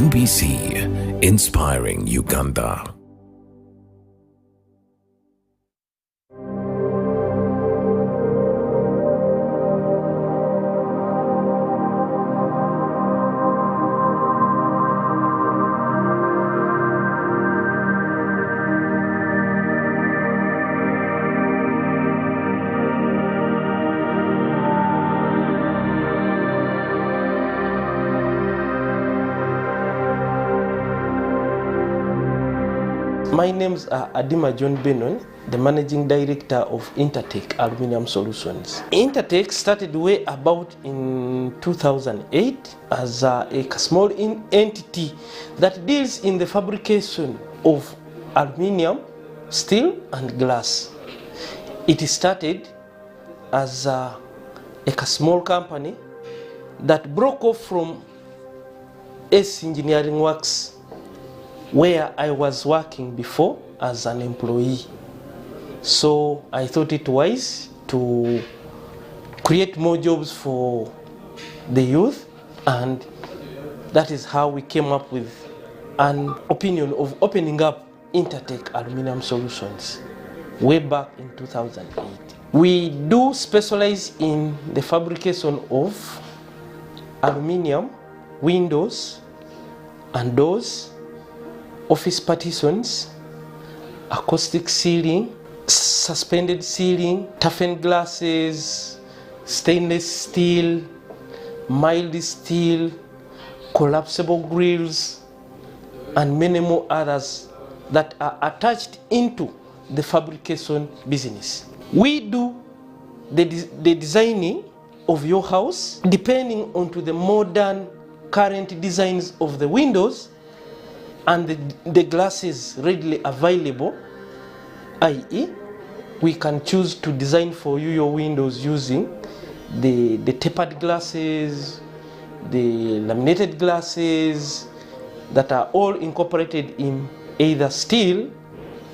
UBC, inspiring Uganda. My name's Adima John Benon, the Managing Director of Intertech Aluminium Solutions. Intertech started way about in 2008 as a small entity that deals in the fabrication of aluminium, steel and glass. It started as a small company that broke off from S Engineering Works, where I was working before as an employee. So I thought it wise to create more jobs for the youth, and that is how we came up with an opinion of opening up Intertech Aluminium Solutions way back in 2008. We do specialize in the fabrication of aluminium, windows and doors, office partitions, acoustic ceiling, suspended ceiling, toughened glasses, stainless steel, mild steel, collapsible grills, and many more others that are attached into the fabrication business. We do the designing of your house depending on to the modern current designs of the windows and the glasses readily available, i.e. we can choose to design for you your windows using the tapered glasses, the laminated glasses that are all incorporated in either steel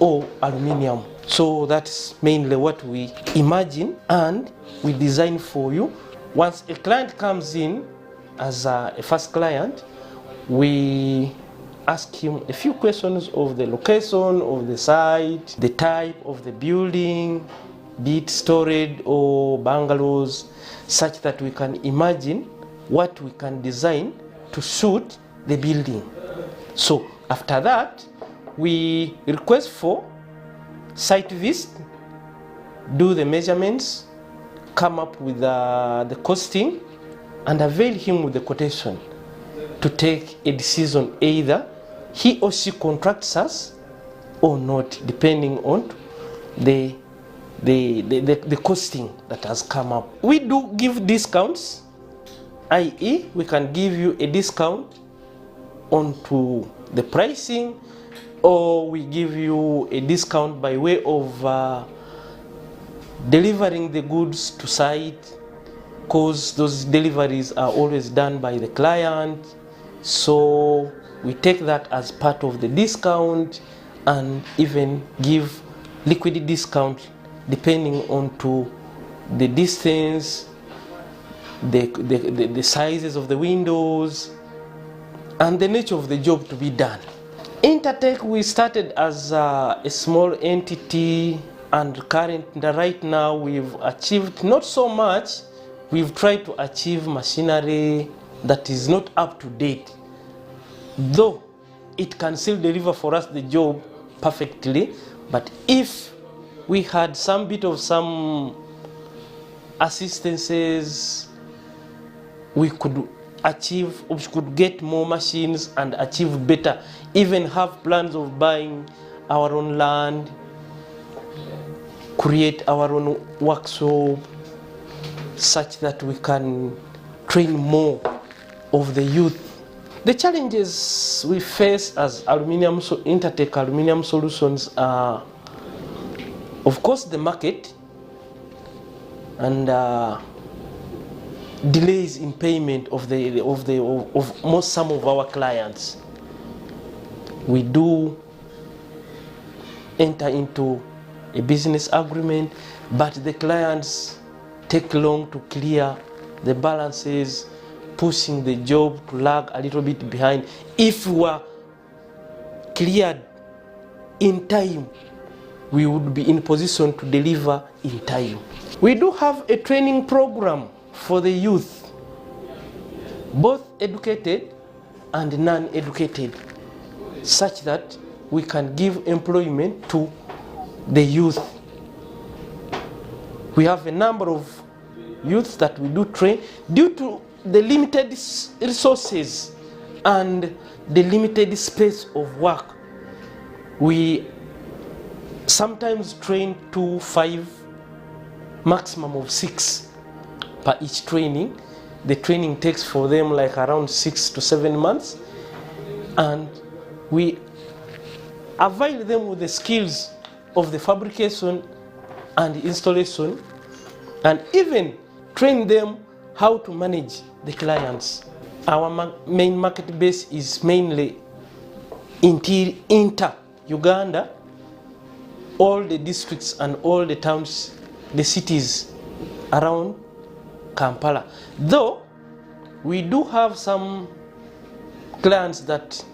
or aluminium. So that's mainly what we imagine and we design for you. Once a client comes in as a first client, we ask him a few questions of the location of the site, the type of the building, be it storage or bungalows, such that we can imagine what we can design to suit the building. So after that, we request for site visit, do the measurements, come up with the costing, and avail him with the quotation to take a decision either he or she contracts us or not, depending on the costing that has come up. We do give discounts, i.e. we can give you a discount onto the pricing, or we give you a discount by way of delivering the goods to site, because those deliveries are always done by the client. So we take that as part of the discount and even give liquid discount depending on to the distance, the sizes of the windows, and the nature of the job to be done. Intertech, we started as a small entity, and right now we've achieved not so much. We've tried to achieve machinery that is not up to date, though it can still deliver for us the job perfectly. But if we had some bit of some assistances, we could achieve, we could get more machines and achieve better, even have plans of buying our own land, create our own workshop, such that we can train more of the youth. The challenges we face as Intertech Aluminium Solutions are, of course, the market and delays in payment of some of our clients. We do enter into a business agreement, but the clients take long to clear the balances, pushing the job to lag a little bit behind. If we were cleared in time, we would be in position to deliver in time. We do have a training program for the youth, both educated and non-educated, such that we can give employment to the youth. We have a number of youths that we do train. Due to the limited resources and the limited space of work, we sometimes train 2, 5, maximum of 6 per each training. The training takes for them like around 6 to 7 months, and we avail them with the skills of the fabrication and installation, and even train them how to manage the clients. Our main market base is mainly inter Uganda, all the districts and all the towns, the cities around Kampala. Though we do have some clients that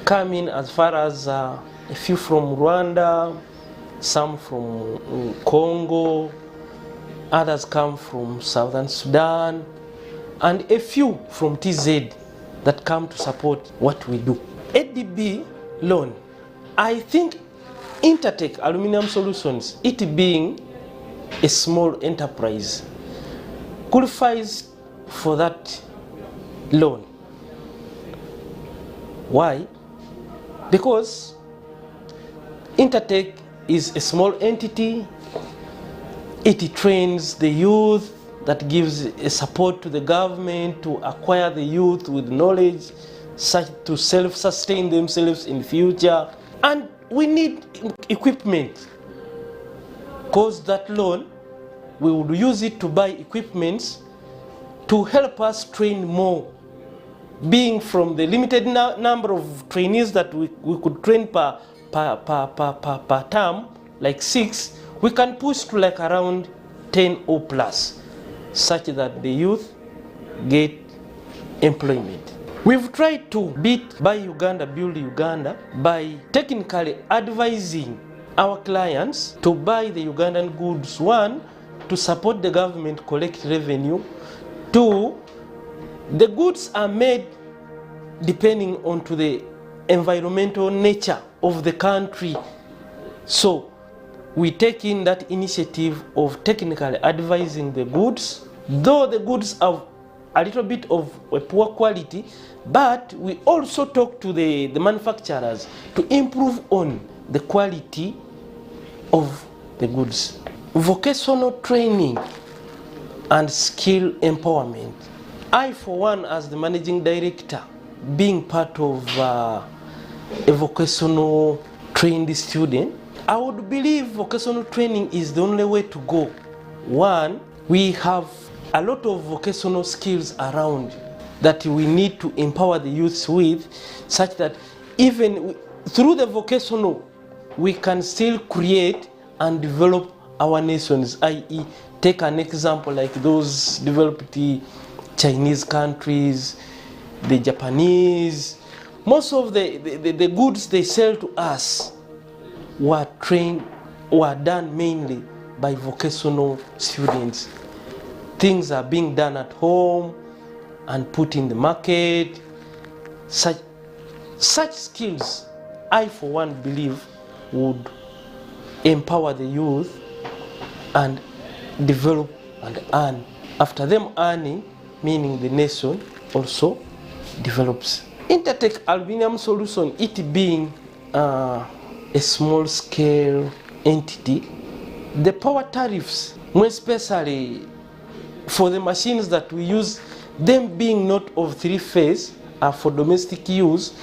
come in as far as a few from Rwanda, some from Congo, others come from Southern Sudan, and a few from TZ that come to support what we do. ADB loan, I think Intertech Aluminium Solutions, it being a small enterprise, qualifies for that loan. Why? Because Intertech is a small entity. It trains the youth, that gives a support to the government to acquire the youth with knowledge such to self-sustain themselves in future. And we need equipment, because that loan, we would use it to buy equipment to help us train more. Being from the limited number of trainees that we could train per term, like 6, we can push to like around 10 or plus, such that the youth get employment. We've tried to beat Buy Uganda, Build Uganda by technically advising our clients to buy the Ugandan goods. 1, to support the government collect revenue. 2, the goods are made depending on to the environmental nature of the country. So we take in that initiative of technically advising the goods, though the goods have a little bit of a poor quality, but we also talk to the manufacturers to improve on the quality of the goods. Vocational training and skill empowerment. I, for one, as the managing director, being part of a vocational trained student, I would believe vocational training is the only way to go. 1, we have a lot of vocational skills around that we need to empower the youths with, such that even through the vocational, we can still create and develop our nations, i.e. take an example like those developed Chinese countries, the Japanese. Most of the goods they sell to us were done mainly by vocational students. Things are being done at home and put in the market. Such skills, I for one believe, would empower the youth and develop and earn. After them earning, meaning the nation also develops. Intertech Aluminium Solution, it being a small scale entity, the power tariffs, more especially for the machines that we use, them being not of 3-phase, are for domestic use.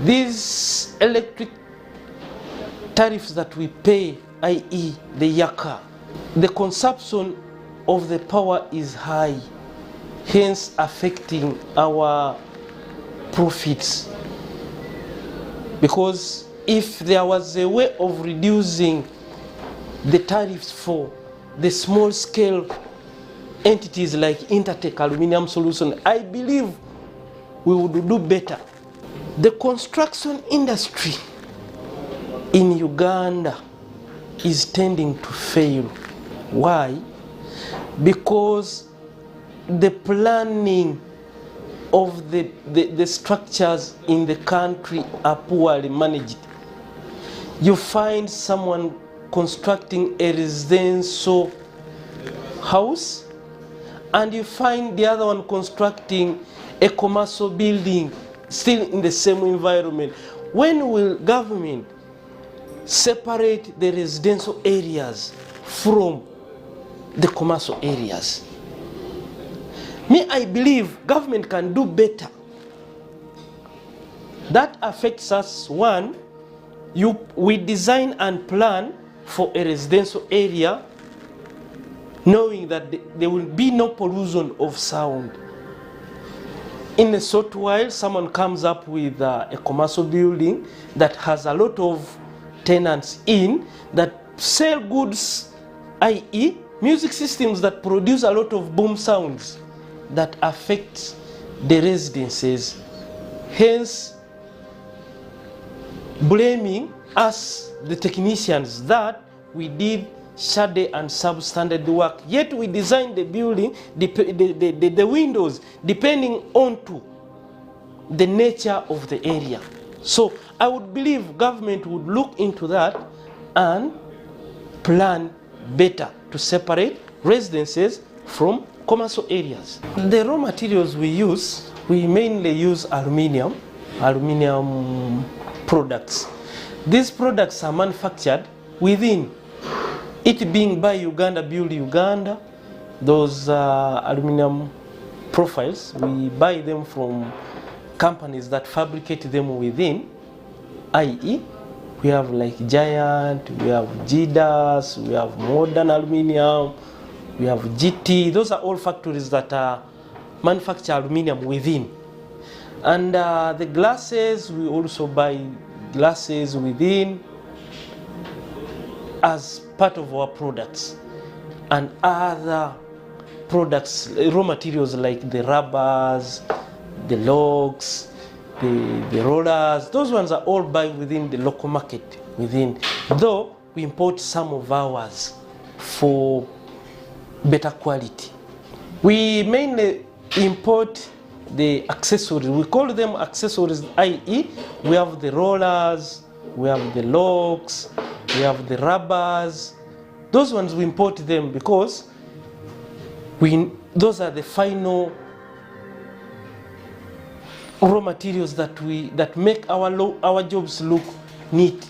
These electric tariffs that we pay, i.e. the Yaka, the consumption of the power is high, hence affecting our profits. Because if there was a way of reducing the tariffs for the small scale entities like Intertech Aluminium Solution, I believe we would do better. The construction industry in Uganda is tending to fail. Why? Because the planning of the structures in the country are poorly managed. You find someone constructing a residential house, and you find the other one constructing a commercial building still in the same environment. When will government separate the residential areas from the commercial areas? I believe government can do better. That affects us. One, we design and plan for a residential area knowing that there will be no pollution of sound. In a short while, someone comes up with a commercial building that has a lot of tenants in that sell goods, i.e. music systems that produce a lot of boom sounds that affect the residences, hence blaming us, the technicians, that we did shade and substandard work, yet we designed the building, the windows, depending on to the nature of the area. So I would believe government would look into that and plan better to separate residences from commercial areas. The raw materials we use, we mainly use aluminium products. These products are manufactured within, it being by Uganda, Build Uganda. Those aluminium profiles, we buy them from companies that fabricate them within, i.e. we have like Giant, we have GDAS, we have Modern Aluminium, we have GT. Those are all factories that manufacture aluminium within. And the glasses, we also buy glasses within as part of our products. And other products, raw materials like the rubbers, the logs, the rollers, those ones are all buy within the local market within. Though we import some of ours for better quality. We mainly import the accessories. We call them accessories, i.e. we have the rollers, we have the logs, we have the rubbers. Those ones we import them because those are the final raw materials that make our jobs look neat.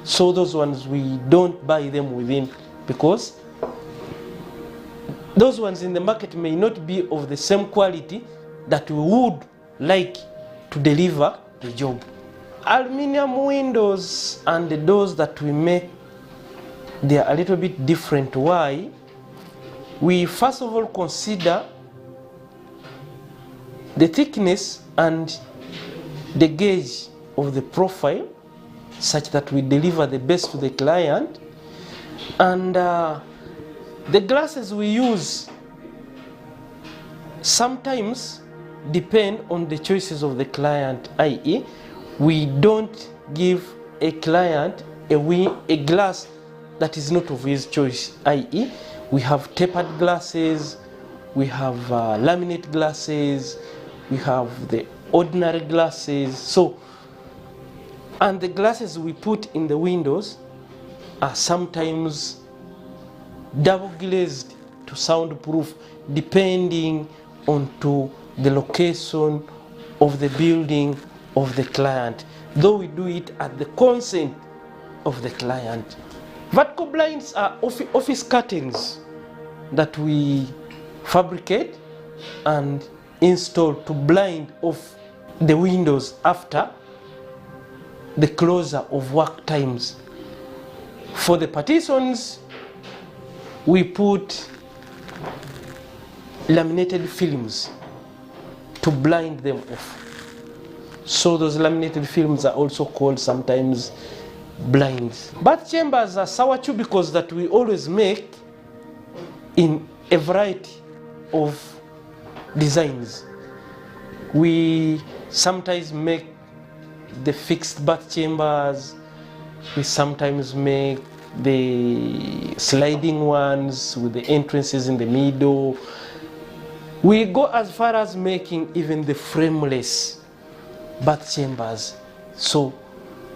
So those ones we don't buy them within because those ones in the market may not be of the same quality that we would like to deliver the job. Aluminium windows and the doors that we make, they are a little bit different. Why? We first of all consider the thickness and the gauge of the profile such that we deliver the best to the client. And the glasses we use sometimes depend on the choices of the client, i.e. we don't give a client a glass that is not of his choice, i.e. we have tapered glasses, we have laminate glasses, we have the ordinary glasses. So, and the glasses we put in the windows are sometimes double glazed to soundproof, depending on to the location of the building of the client, though we do it at the consent of the client. Vertical blinds are office curtains that we fabricate and install to blind off the windows after the closure of work times. For the partitions, we put laminated films to blind them off. So those laminated films are also called sometimes blinds. Bath chambers are sour cubicles that we always make in a variety of designs. We sometimes make the fixed bath chambers, we sometimes make the sliding ones with the entrances in the middle. We go as far as making even the frameless bath chambers. So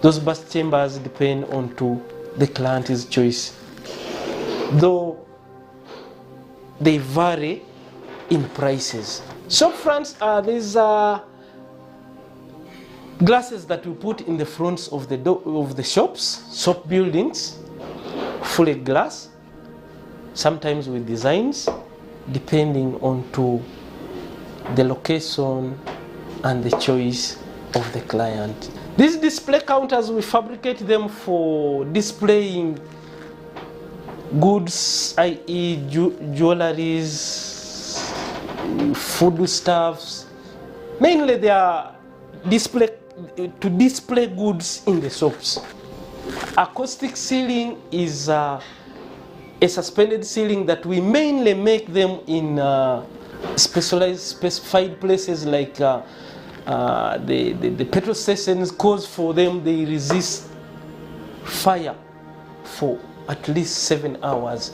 those bath chambers depend on to the client's choice, though they vary in prices. Shop fronts are these glasses that we put in the fronts of the shops, shop buildings, fully glass, sometimes with designs, depending on to the location and the choice of the client. These display counters, we fabricate them for displaying goods, i.e. jewelries, foodstuffs. Mainly they are to display goods in the shops. Acoustic ceiling is a suspended ceiling that we mainly make them in specified places like the petrol stations, cause for them they resist fire for at least 7 hours.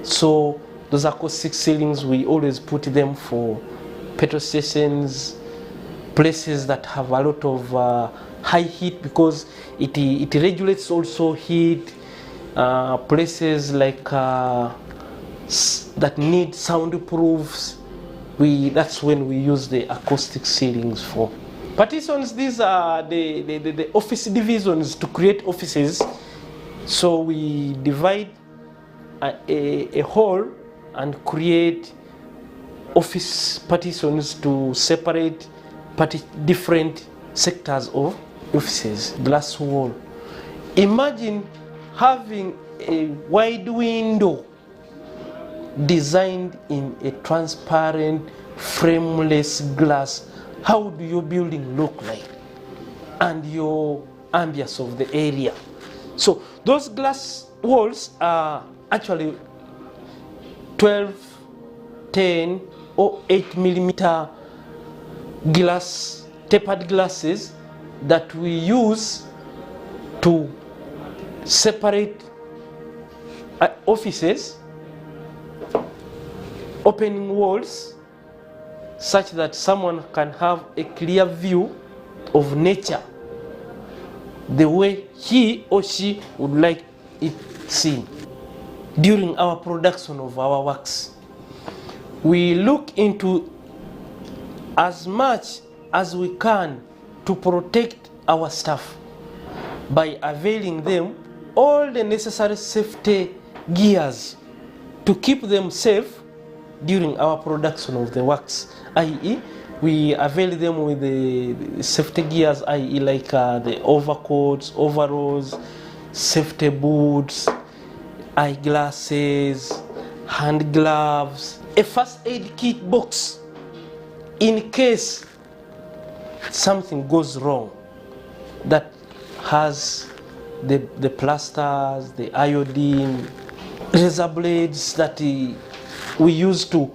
So those acoustic ceilings, we always put them for petrol stations, places that have a lot of high heat, because it regulates also heat, places like that need soundproofs. That's when we use the acoustic ceilings for. Partitions, these are the office divisions to create offices. So we divide a hall and create office partitions to separate different sectors of offices. Glass wall. Imagine having a wide window designed in a transparent, frameless glass. How do your building look like? And your ambience of the area. So those glass walls are actually 12, 10 or 8 millimeter glass, tapered glasses that we use to separate offices, opening walls, such that someone can have a clear view of nature the way he or she would like it seen. During our production of our works, we look into as much as we can to protect our staff by availing them all the necessary safety gears to keep them safe during our production of the works, i.e. we avail them with the safety gears, i.e. like the overcoats, overalls, safety boots, eyeglasses, hand gloves, a first aid kit box in case something goes wrong, that has the plasters, the iodine, razor blades that we use to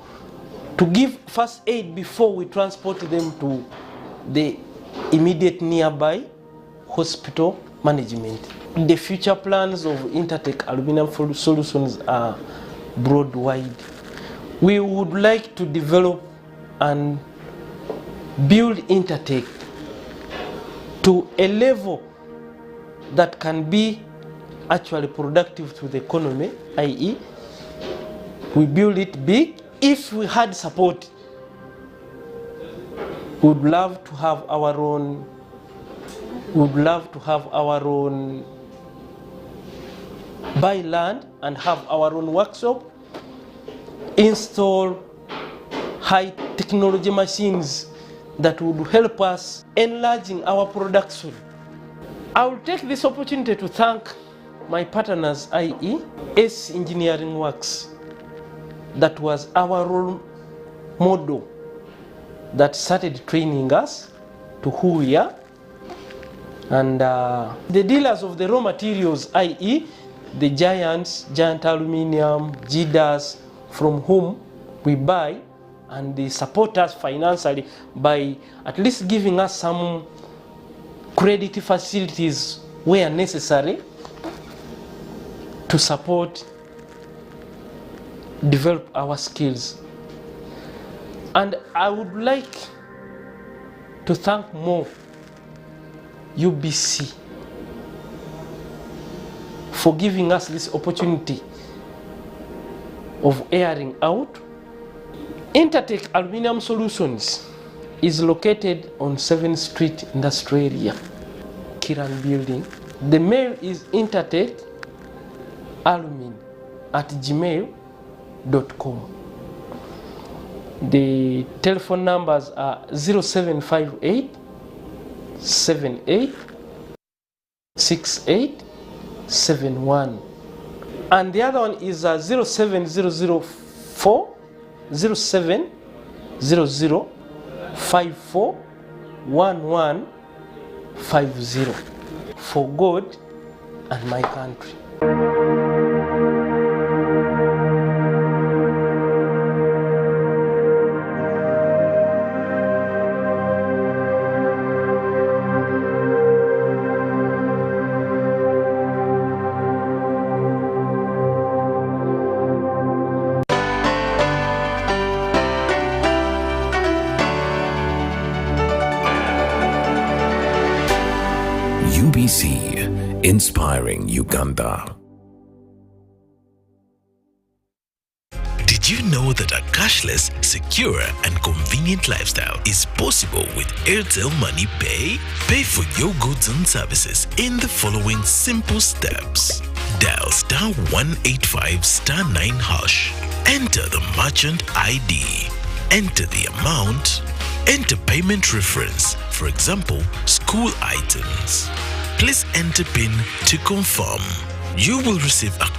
give first aid before we transport them to the immediate nearby hospital management. The future plans of Intertech Aluminium Solutions are broad-wide. We would like to develop and build Intertech to a level that can be actually productive to the economy, i.e. we build it big. If we had support, we would love to have our own, buy land and have our own workshop, install high technology machines that would help us enlarging our production. I will take this opportunity to thank my partners, i.e. S Engineering Works, that was our role model that started training us to who we are, and the dealers of the raw materials, i.e. the giants, Giant Aluminium, GDAS, from whom we buy and they support us financially by at least giving us some credit facilities where necessary to support, develop our skills. And I would like to thank more UBC for giving us this opportunity of airing out. Intertech Aluminium Solutions is located on 7th Street Industrial Area, Kiran Building. The mail is intertechalumin@gmail.com. The telephone numbers are 0758 78 68 71, and the other one is 07004 0700 54 1150. For God and my country. UBC, inspiring Uganda. Did you know that a cashless, secure, and convenient lifestyle is possible with Airtel Money Pay? Pay for your goods and services in the following simple steps. Dial *185*9#. Enter the merchant ID. Enter the amount. Enter payment reference, for example, school items. Please enter PIN to confirm. You will receive a